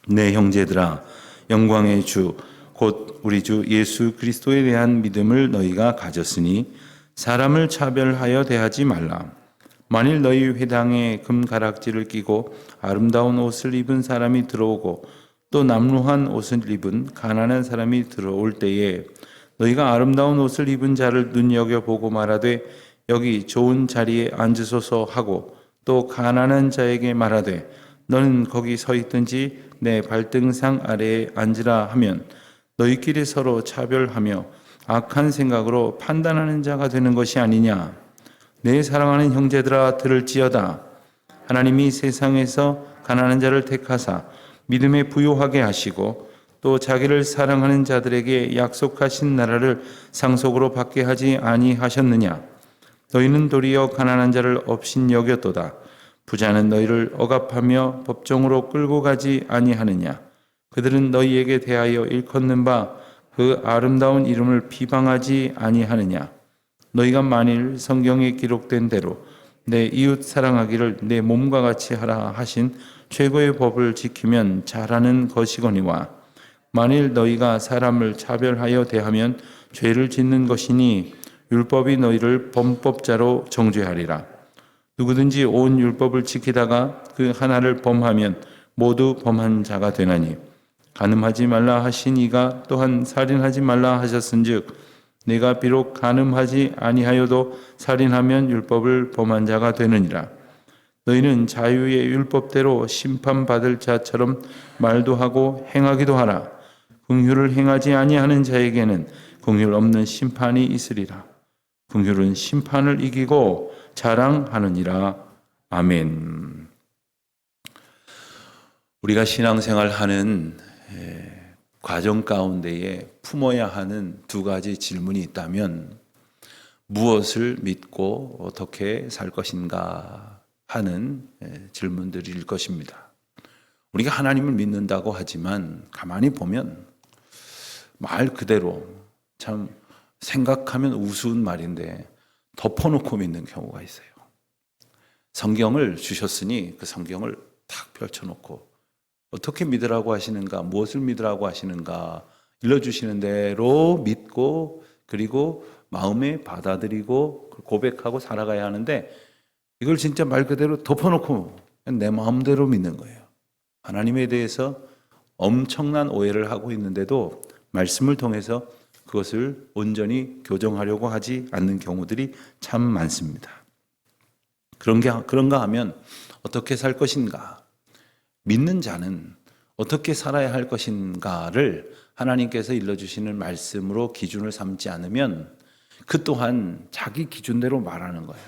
내 형제들아, 영광의 주 곧 우리 주 예수 그리스도에 대한 믿음을 너희가 가졌으니 사람을 차별하여 대하지 말라. 만일 너희 회당에 금가락지를 끼고 아름다운 옷을 입은 사람이 들어오고 또 남루한 옷을 입은 가난한 사람이 들어올 때에 너희가 아름다운 옷을 입은 자를 눈여겨보고 말하되 여기 좋은 자리에 앉으소서 하고 또 가난한 자에게 말하되 너는 거기 서 있든지 내 발등상 아래에 앉으라 하면 너희끼리 서로 차별하며 악한 생각으로 판단하는 자가 되는 것이 아니냐. 내 사랑하는 형제들아 들을지어다. 하나님이 세상에서 가난한 자를 택하사 믿음에 부요하게 하시고 또 자기를 사랑하는 자들에게 약속하신 나라를 상속으로 받게 하지 아니하셨느냐. 너희는 도리어 가난한 자를 업신여겼도다. 부자는 너희를 억압하며 법정으로 끌고 가지 아니하느냐. 그들은 너희에게 대하여 일컫는 바 그 아름다운 이름을 비방하지 아니하느냐. 너희가 만일 성경에 기록된 대로 내 이웃 사랑하기를 내 몸과 같이 하라 하신 최고의 법을 지키면 잘하는 것이거니와 만일 너희가 사람을 차별하여 대하면 죄를 짓는 것이니 율법이 너희를 범법자로 정죄하리라. 누구든지 온 율법을 지키다가 그 하나를 범하면 모두 범한 자가 되나니 간음하지 말라 하신 이가 또한 살인하지 말라 하셨은즉 내가 비록 간음하지 아니하여도 살인하면 율법을 범한 자가 되느니라. 너희는 자유의 율법대로 심판받을 자처럼 말도 하고 행하기도 하라. 긍휼을 행하지 아니하는 자에게는 긍휼 없는 심판이 있으리라. 긍휼은 심판을 이기고 자랑하느니라. 아멘. 우리가 신앙생활하는 과정 가운데에 품어야 하는 두 가지 질문이 있다면 무엇을 믿고 어떻게 살 것인가 하는 질문들일 것입니다. 우리가 하나님을 믿는다고 하지만 가만히 보면 말 그대로 참 생각하면 우스운 말인데 덮어놓고 믿는 경우가 있어요. 성경을 주셨으니 그 성경을 탁 펼쳐놓고 어떻게 믿으라고 하시는가, 무엇을 믿으라고 하시는가 일러주시는 대로 믿고 그리고 마음에 받아들이고 고백하고 살아가야 하는데 이걸 진짜 말 그대로 덮어놓고 내 마음대로 믿는 거예요. 하나님에 대해서 엄청난 오해를 하고 있는데도 말씀을 통해서 그것을 온전히 교정하려고 하지 않는 경우들이 참 많습니다. 그런가 하면 어떻게 살 것인가? 믿는 자는 어떻게 살아야 할 것인가를 하나님께서 일러주시는 말씀으로 기준을 삼지 않으면 그 또한 자기 기준대로 말하는 거예요.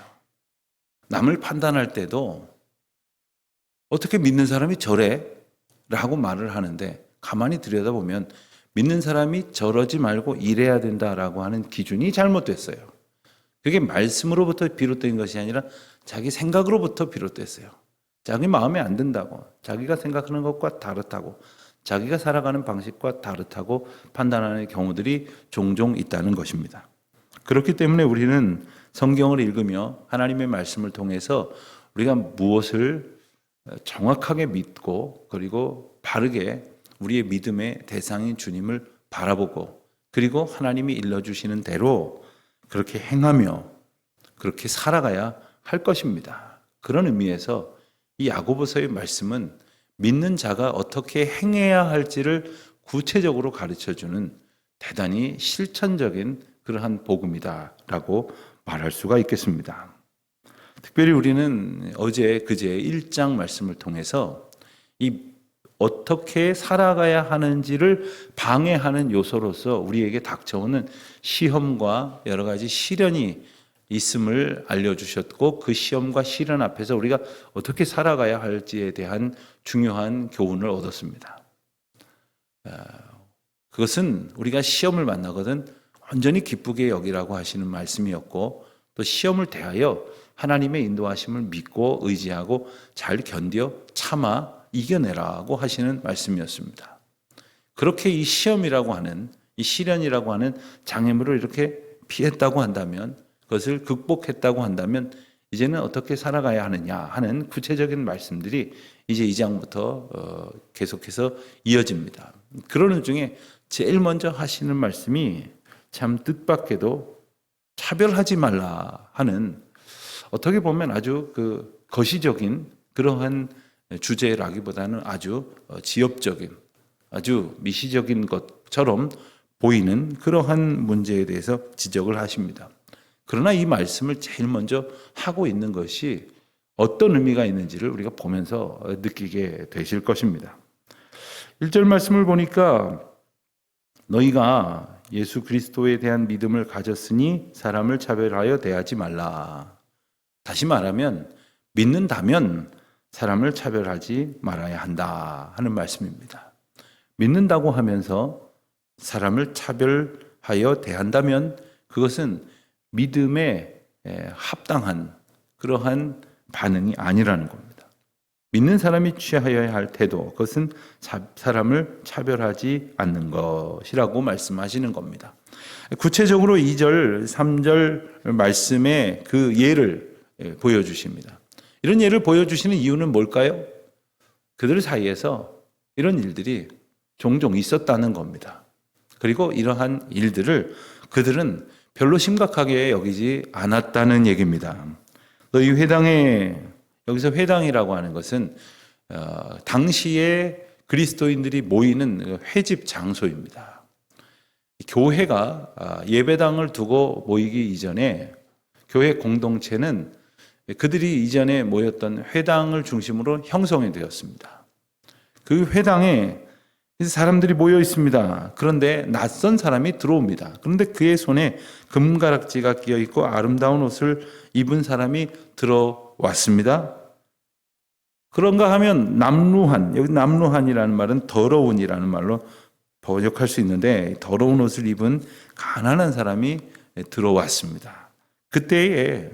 남을 판단할 때도 어떻게 믿는 사람이 저래? 라고 말을 하는데 가만히 들여다보면 믿는 사람이 저러지 말고 이래야 된다라고 하는 기준이 잘못됐어요. 그게 말씀으로부터 비롯된 것이 아니라 자기 생각으로부터 비롯됐어요. 자기 마음에 안 든다고, 자기가 생각하는 것과 다르다고, 자기가 살아가는 방식과 다르다고 판단하는 경우들이 종종 있다는 것입니다. 그렇기 때문에 우리는 성경을 읽으며 하나님의 말씀을 통해서 우리가 무엇을 정확하게 믿고 그리고 바르게 우리의 믿음의 대상인 주님을 바라보고 그리고 하나님이 일러주시는 대로 그렇게 행하며 그렇게 살아가야 할 것입니다. 그런 의미에서 이 야고보서의 말씀은 믿는 자가 어떻게 행해야 할지를 구체적으로 가르쳐주는 대단히 실천적인 그러한 복음이다라고 말할 수가 있겠습니다. 특별히 우리는 어제 그제 1장 말씀을 통해서 이 어떻게 살아가야 하는지를 방해하는 요소로서 우리에게 닥쳐오는 시험과 여러 가지 시련이 있음을 알려주셨고 그 시험과 시련 앞에서 우리가 어떻게 살아가야 할지에 대한 중요한 교훈을 얻었습니다. 그것은 우리가 시험을 만나거든 완전히 기쁘게 여기라고 하시는 말씀이었고 또 시험을 대하여 하나님의 인도하심을 믿고 의지하고 잘 견뎌 참아 이겨내라고 하시는 말씀이었습니다. 그렇게 이 시험이라고 하는 이 시련이라고 하는 장애물을 이렇게 피했다고 한다면 그것을 극복했다고 한다면 이제는 어떻게 살아가야 하느냐 하는 구체적인 말씀들이 이제 2장부터 계속해서 이어집니다. 그러는 중에 제일 먼저 하시는 말씀이 참 뜻밖에도 차별하지 말라 하는, 어떻게 보면 아주 그 거시적인 그러한 주제라기보다는 아주 지엽적인, 아주 미시적인 것처럼 보이는 그러한 문제에 대해서 지적을 하십니다. 그러나 이 말씀을 제일 먼저 하고 있는 것이 어떤 의미가 있는지를 우리가 보면서 느끼게 되실 것입니다. 1절 말씀을 보니까 너희가 예수 그리스도에 대한 믿음을 가졌으니 사람을 차별하여 대하지 말라. 다시 말하면 믿는다면 사람을 차별하지 말아야 한다 하는 말씀입니다. 믿는다고 하면서 사람을 차별하여 대한다면 그것은 믿음에 합당한 그러한 반응이 아니라는 겁니다. 믿는 사람이 취하여야 할 태도, 그것은 사람을 차별하지 않는 것이라고 말씀하시는 겁니다. 구체적으로 2절, 3절 말씀에 그 예를 보여주십니다. 이런 예를 보여주시는 이유는 뭘까요? 그들 사이에서 이런 일들이 종종 있었다는 겁니다. 그리고 이러한 일들을 그들은 별로 심각하게 여기지 않았다는 얘기입니다. 너희 회당에, 여기서 회당이라고 하는 것은 당시에 그리스도인들이 모이는 회집 장소입니다. 교회가 예배당을 두고 모이기 이전에 교회 공동체는 그들이 이전에 모였던 회당을 중심으로 형성이 되었습니다. 그 회당에 사람들이 모여 있습니다. 그런데 낯선 사람이 들어옵니다. 그런데 그의 손에 금가락지가 끼어 있고 아름다운 옷을 입은 사람이 들어왔습니다. 그런가 하면 남루한, 여기 남루한이라는 말은 더러운이라는 말로 번역할 수 있는데, 더러운 옷을 입은 가난한 사람이 들어왔습니다. 그때에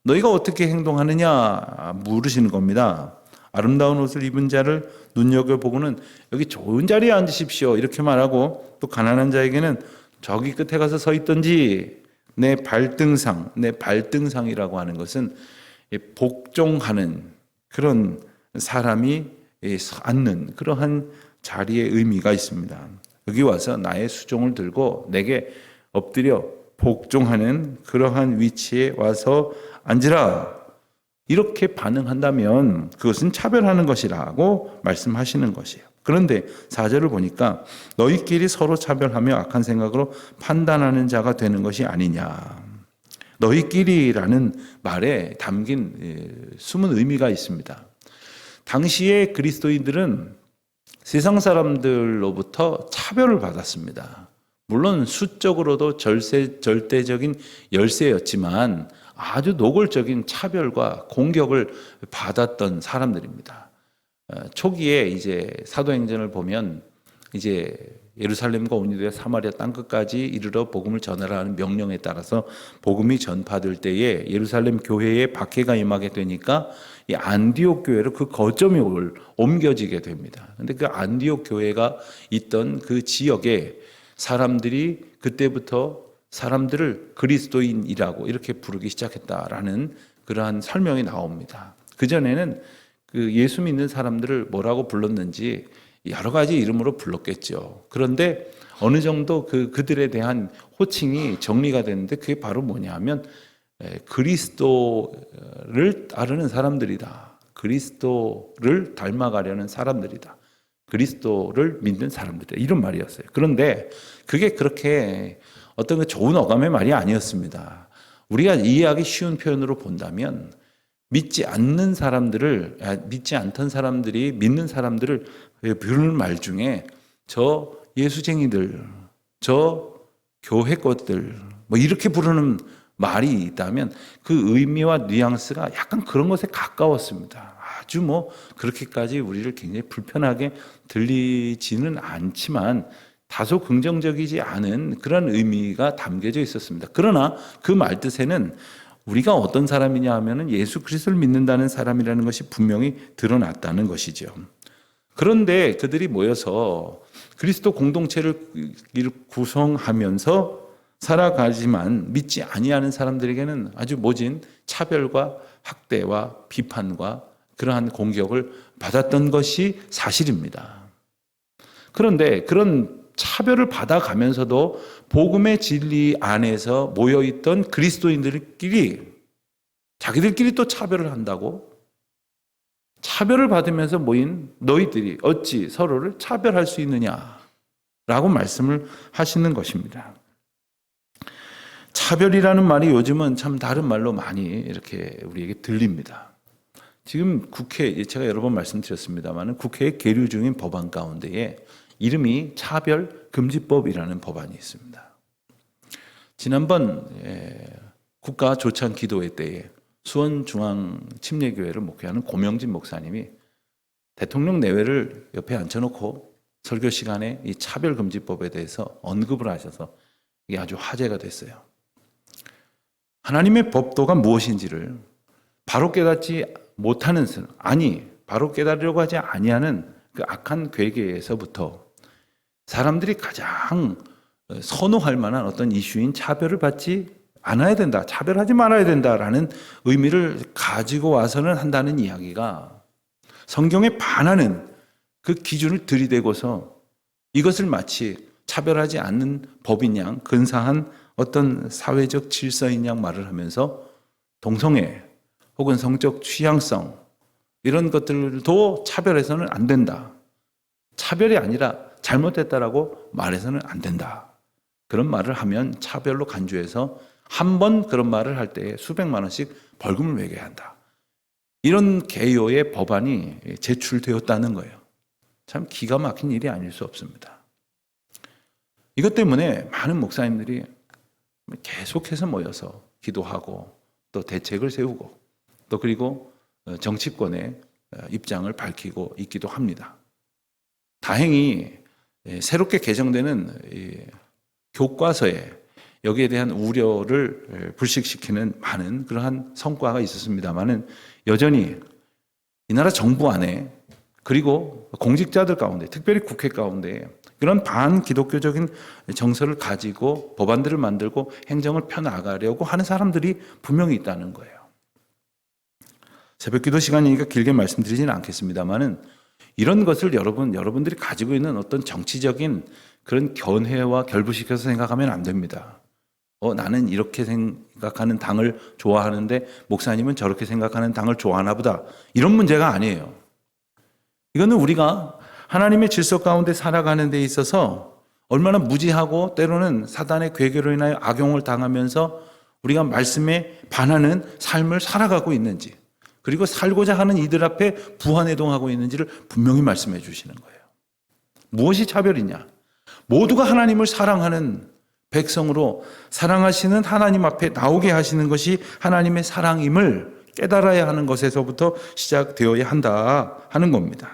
너희가 어떻게 행동하느냐 물으시는 겁니다. 아름다운 옷을 입은 자를 눈여겨보고는 여기 좋은 자리에 앉으십시오 이렇게 말하고, 또 가난한 자에게는 저기 끝에 가서 서 있든지 내 발등상이라고 하는 것은 복종하는 그런 사람이 앉는 그러한 자리의 의미가 있습니다. 여기 와서 나의 수종을 들고 내게 엎드려 복종하는 그러한 위치에 와서 앉으라. 이렇게 반응한다면 그것은 차별하는 것이라고 말씀하시는 것이에요. 그런데 4절을 보니까 너희끼리 서로 차별하며 악한 생각으로 판단하는 자가 되는 것이 아니냐. 너희끼리라는 말에 담긴 숨은 의미가 있습니다. 당시에 그리스도인들은 세상 사람들로부터 차별을 받았습니다. 물론 수적으로도 절대적인 열세였지만 아주 노골적인 차별과 공격을 받았던 사람들입니다. 초기에 이제 사도행전을 보면 이제 예루살렘과 온 유대 사마리아 땅 끝까지 이르러 복음을 전하라는 명령에 따라서 복음이 전파될 때에 예루살렘 교회에 박해가 임하게 되니까 이 안디옥 교회로 그 거점이 옮겨지게 됩니다. 근데 그 안디옥 교회가 있던 그 지역에 사람들이 그때부터 사람들을 그리스도인이라고 이렇게 부르기 시작했다라는 그러한 설명이 나옵니다. 그전에는 그 예수 믿는 사람들을 뭐라고 불렀는지 여러 가지 이름으로 불렀겠죠. 그런데 어느 정도 그들에 대한 호칭이 정리가 됐는데 그게 바로 뭐냐 하면 그리스도를 따르는 사람들이다. 그리스도를 닮아가려는 사람들이다. 그리스도를 믿는 사람들이다. 이런 말이었어요. 그런데 그게 그렇게 어떤 좋은 어감의 말이 아니었습니다. 우리가 이해하기 쉬운 표현으로 본다면 믿지 않던 사람들이 믿는 사람들을 부르는 말 중에 저 예수쟁이들, 저 교회 것들 뭐 이렇게 부르는 말이 있다면 그 의미와 뉘앙스가 약간 그런 것에 가까웠습니다. 아주 뭐 그렇게까지 우리를 굉장히 불편하게 들리지는 않지만 다소 긍정적이지 않은 그런 의미가 담겨져 있었습니다. 그러나 그 말뜻에는 우리가 어떤 사람이냐 하면은 예수 그리스도를 믿는다는 사람이라는 것이 분명히 드러났다는 것이죠. 그런데 그들이 모여서 그리스도 공동체를 구성하면서 살아가지만 믿지 아니하는 사람들에게는 아주 모진 차별과 학대와 비판과 그러한 공격을 받았던 것이 사실입니다. 그런데 그런 차별을 받아가면서도 복음의 진리 안에서 모여있던 그리스도인들끼리 자기들끼리 또 차별을 한다고? 차별을 받으면서 모인 너희들이 어찌 서로를 차별할 수 있느냐라고 말씀을 하시는 것입니다. 차별이라는 말이 요즘은 참 다른 말로 많이 이렇게 우리에게 들립니다. 지금 국회, 제가 여러 번 말씀드렸습니다만 국회에 계류 중인 법안 가운데에 이름이 차별금지법이라는 법안이 있습니다. 지난번 국가 조찬 기도회 때에 수원중앙침례교회를 목회하는 고명진 목사님이 대통령 내외를 옆에 앉혀놓고 설교 시간에 이 차별금지법에 대해서 언급을 하셔서 이게 아주 화제가 됐어요. 하나님의 법도가 무엇인지를 바로 깨닫지 못하는 바로 깨달으려고 하지 아니하는 그 악한 괴계에서부터 사람들이 가장 선호할 만한 어떤 이슈인 차별을 받지 않아야 된다, 차별하지 말아야 된다라는 의미를 가지고 와서는 한다는 이야기가 성경에 반하는 그 기준을 들이대고서 이것을 마치 차별하지 않는 법인 양, 근사한 어떤 사회적 질서인 양 말을 하면서 동성애 혹은 성적 취향성 이런 것들도 차별해서는 안 된다. 차별이 아니라 잘못됐다라고 말해서는 안 된다. 그런 말을 하면 차별로 간주해서 한 번 그런 말을 할 때 수백만 원씩 벌금을 매겨야 한다. 이런 개요의 법안이 제출되었다는 거예요. 참 기가 막힌 일이 아닐 수 없습니다. 이것 때문에 많은 목사님들이 계속해서 모여서 기도하고 또 대책을 세우고 또 그리고 정치권의 입장을 밝히고 있기도 합니다. 다행히 새롭게 개정되는 교과서에 여기에 대한 우려를 불식시키는 많은 그러한 성과가 있었습니다만은 여전히 이 나라 정부 안에 그리고 공직자들 가운데 특별히 국회 가운데 그런 반기독교적인 정서를 가지고 법안들을 만들고 행정을 펴나가려고 하는 사람들이 분명히 있다는 거예요. 새벽기도 시간이니까 길게 말씀드리지는 않겠습니다만은 이런 것을 여러분들이 가지고 있는 어떤 정치적인 그런 견해와 결부시켜서 생각하면 안 됩니다. 나는 이렇게 생각하는 당을 좋아하는데 목사님은 저렇게 생각하는 당을 좋아하나 보다. 이런 문제가 아니에요. 이거는 우리가 하나님의 질서 가운데 살아가는 데 있어서 얼마나 무지하고 때로는 사단의 괴계로 인하여 악용을 당하면서 우리가 말씀에 반하는 삶을 살아가고 있는지 그리고 살고자 하는 이들 앞에 부하내동하고 있는지를 분명히 말씀해 주시는 거예요. 무엇이 차별이냐? 모두가 하나님을 사랑하는 백성으로 사랑하시는 하나님 앞에 나오게 하시는 것이 하나님의 사랑임을 깨달아야 하는 것에서부터 시작되어야 한다 하는 겁니다.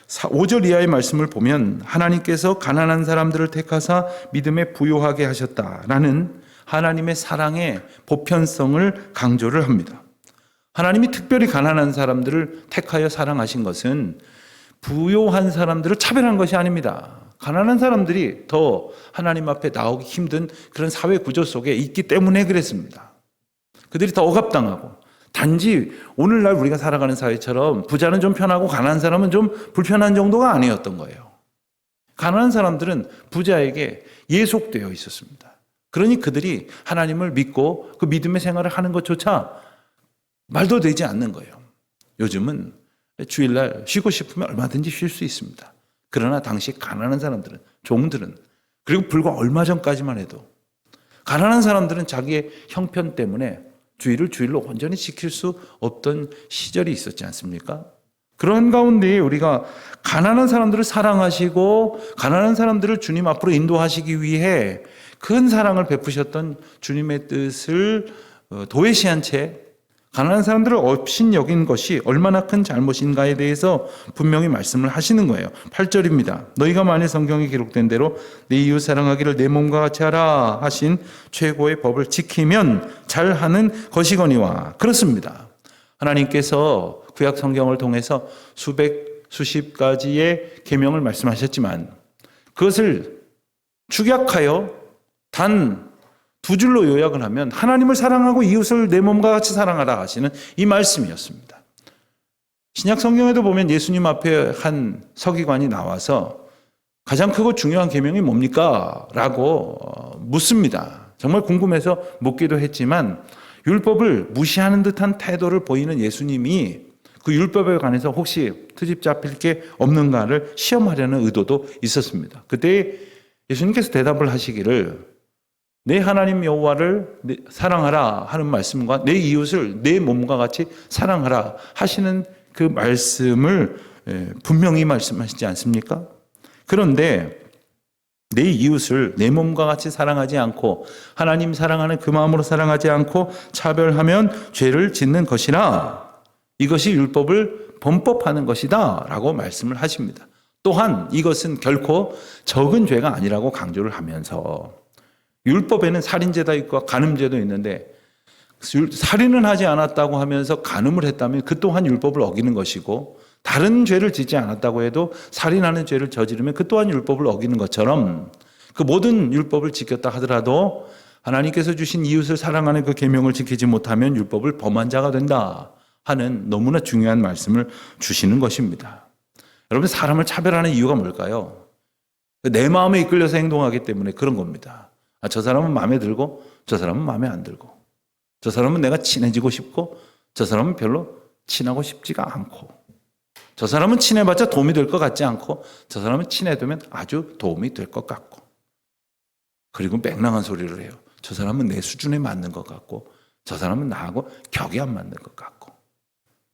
5절 이하의 말씀을 보면 하나님께서 가난한 사람들을 택하사 믿음에 부요하게 하셨다라는 하나님의 사랑의 보편성을 강조를 합니다. 하나님이 특별히 가난한 사람들을 택하여 사랑하신 것은 부요한 사람들을 차별한 것이 아닙니다. 가난한 사람들이 더 하나님 앞에 나오기 힘든 그런 사회 구조 속에 있기 때문에 그랬습니다. 그들이 더 억압당하고 단지 오늘날 우리가 살아가는 사회처럼 부자는 좀 편하고 가난한 사람은 좀 불편한 정도가 아니었던 거예요. 가난한 사람들은 부자에게 예속되어 있었습니다. 그러니 그들이 하나님을 믿고 그 믿음의 생활을 하는 것조차 말도 되지 않는 거예요. 요즘은 주일날 쉬고 싶으면 얼마든지 쉴 수 있습니다. 그러나 당시 가난한 사람들은, 종들은, 그리고 불과 얼마 전까지만 해도 가난한 사람들은 자기의 형편 때문에 주일을 주일로 온전히 지킬 수 없던 시절이 있었지 않습니까? 그런 가운데 우리가 가난한 사람들을 사랑하시고 가난한 사람들을 주님 앞으로 인도하시기 위해 큰 사랑을 베푸셨던 주님의 뜻을 도외시한 채 가난한 사람들을 업신 여긴 것이 얼마나 큰 잘못인가에 대해서 분명히 말씀을 하시는 거예요. 8절입니다. 너희가 만일 성경에 기록된 대로 내 이웃 사랑하기를 내 몸과 같이 하라 하신 최고의 법을 지키면 잘하는 것이거니와. 그렇습니다. 하나님께서 구약 성경을 통해서 수십 가지의 계명을 말씀하셨지만 그것을 축약하여 단 2줄로 요약을 하면 하나님을 사랑하고 이웃을 내 몸과 같이 사랑하라 하시는 이 말씀이었습니다. 신약 성경에도 보면 예수님 앞에 한 서기관이 나와서 가장 크고 중요한 계명이 뭡니까? 라고 묻습니다. 정말 궁금해서 묻기도 했지만 율법을 무시하는 듯한 태도를 보이는 예수님이 그 율법에 관해서 혹시 트집 잡힐 게 없는가를 시험하려는 의도도 있었습니다. 그때 예수님께서 대답을 하시기를 내 하나님 여호와를 사랑하라 하는 말씀과 내 이웃을 내 몸과 같이 사랑하라 하시는 그 말씀을 분명히 말씀하시지 않습니까? 그런데 내 이웃을 내 몸과 같이 사랑하지 않고 하나님 사랑하는 그 마음으로 사랑하지 않고 차별하면 죄를 짓는 것이라 이것이 율법을 범법하는 것이다 라고 말씀을 하십니다. 또한 이것은 결코 적은 죄가 아니라고 강조를 하면서 율법에는 살인죄도 있고 간음죄도 있는데 살인은 하지 않았다고 하면서 간음을 했다면 그 또한 율법을 어기는 것이고 다른 죄를 짓지 않았다고 해도 살인하는 죄를 저지르면 그 또한 율법을 어기는 것처럼 그 모든 율법을 지켰다 하더라도 하나님께서 주신 이웃을 사랑하는 그 계명을 지키지 못하면 율법을 범한 자가 된다 하는 너무나 중요한 말씀을 주시는 것입니다. 여러분, 사람을 차별하는 이유가 뭘까요? 내 마음에 이끌려서 행동하기 때문에 그런 겁니다. 저 사람은 마음에 들고 저 사람은 마음에 안 들고 저 사람은 내가 친해지고 싶고 저 사람은 별로 친하고 싶지가 않고 저 사람은 친해봤자 도움이 될 것 같지 않고 저 사람은 친해두면 아주 도움이 될 것 같고 그리고 맹랑한 소리를 해요. 저 사람은 내 수준에 맞는 것 같고 저 사람은 나하고 격이 안 맞는 것 같고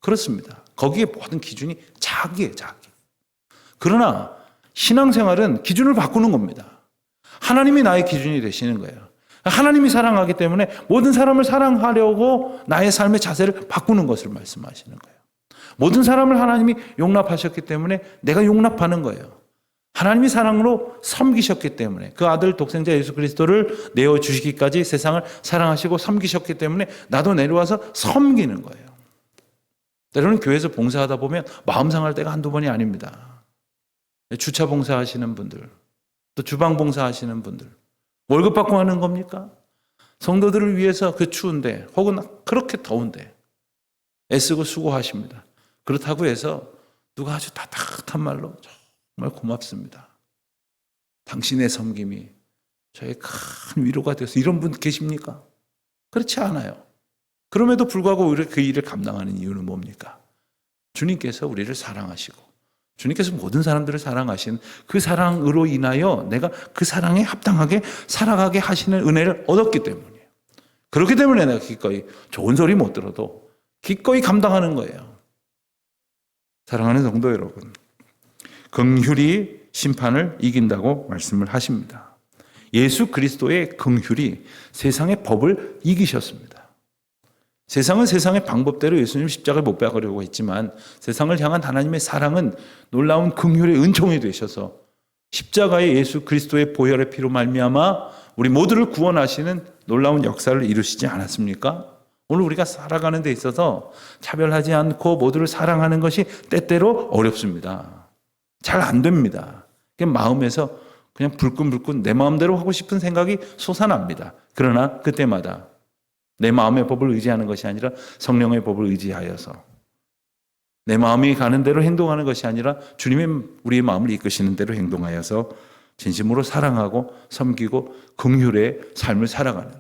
그렇습니다. 거기에 모든 기준이 자기예요, 자기. 그러나 신앙생활은 기준을 바꾸는 겁니다. 하나님이 나의 기준이 되시는 거예요. 하나님이 사랑하기 때문에 모든 사람을 사랑하려고 나의 삶의 자세를 바꾸는 것을 말씀하시는 거예요. 모든 사람을 하나님이 용납하셨기 때문에 내가 용납하는 거예요. 하나님이 사랑으로 섬기셨기 때문에 그 아들 독생자 예수 그리스도를 내어주시기까지 세상을 사랑하시고 섬기셨기 때문에 나도 내려와서 섬기는 거예요. 때로는 교회에서 봉사하다 보면 마음 상할 때가 한두 번이 아닙니다. 주차 봉사하시는 분들, 또 주방 봉사하시는 분들, 월급 받고 하는 겁니까? 성도들을 위해서 그 추운데 혹은 그렇게 더운데 애쓰고 수고하십니다. 그렇다고 해서 누가 아주 따뜻한 말로 정말 고맙습니다. 당신의 섬김이 저의 큰 위로가 되어서 이런 분 계십니까? 그렇지 않아요. 그럼에도 불구하고 우리가 그 일을 감당하는 이유는 뭡니까? 주님께서 우리를 사랑하시고 주님께서 모든 사람들을 사랑하신 그 사랑으로 인하여 내가 그 사랑에 합당하게 살아가게 하시는 은혜를 얻었기 때문이에요. 그렇기 때문에 내가 기꺼이 좋은 소리 못 들어도 기꺼이 감당하는 거예요. 사랑하는 성도 여러분, 긍휼이 심판을 이긴다고 말씀을 하십니다. 예수 그리스도의 긍휼이 세상의 법을 이기셨습니다. 세상은 세상의 방법대로 예수님 십자가를 못 박으려고 했지만 세상을 향한 하나님의 사랑은 놀라운 긍휼의 은총이 되셔서 십자가의 예수 그리스도의 보혈의 피로 말미암아 우리 모두를 구원하시는 놀라운 역사를 이루시지 않았습니까? 오늘 우리가 살아가는 데 있어서 차별하지 않고 모두를 사랑하는 것이 때때로 어렵습니다. 잘 안 됩니다. 그냥 마음에서 그냥 불끈불끈 내 마음대로 하고 싶은 생각이 솟아납니다. 그러나 그때마다 내 마음의 법을 의지하는 것이 아니라 성령의 법을 의지하여서 내 마음이 가는 대로 행동하는 것이 아니라 주님의 우리의 마음을 이끄시는 대로 행동하여서 진심으로 사랑하고 섬기고 긍휼의 삶을 살아가는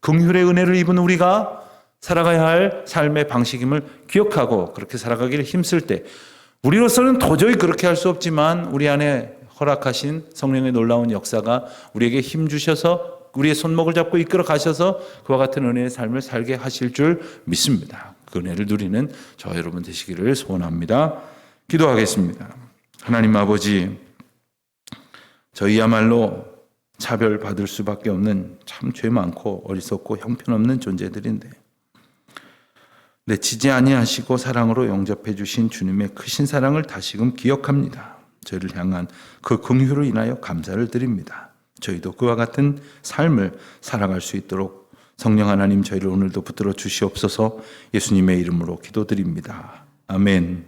긍휼의 은혜를 입은 우리가 살아가야 할 삶의 방식임을 기억하고 그렇게 살아가기를 힘쓸 때 우리로서는 도저히 그렇게 할 수 없지만 우리 안에 허락하신 성령의 놀라운 역사가 우리에게 힘 주셔서 우리의 손목을 잡고 이끌어 가셔서 그와 같은 은혜의 삶을 살게 하실 줄 믿습니다. 그 은혜를 누리는 저 여러분 되시기를 소원합니다. 기도하겠습니다. 하나님 아버지, 저희야말로 차별받을 수밖에 없는 참 죄 많고 어리석고 형편없는 존재들인데 내치지 아니하시고 사랑으로 영접해 주신 주님의 크신 사랑을 다시금 기억합니다. 저희를 향한 그 긍휼로 인하여 감사를 드립니다. 저희도 그와 같은 삶을 살아갈 수 있도록 성령 하나님 저희를 오늘도 붙들어 주시옵소서. 예수님의 이름으로 기도드립니다. 아멘.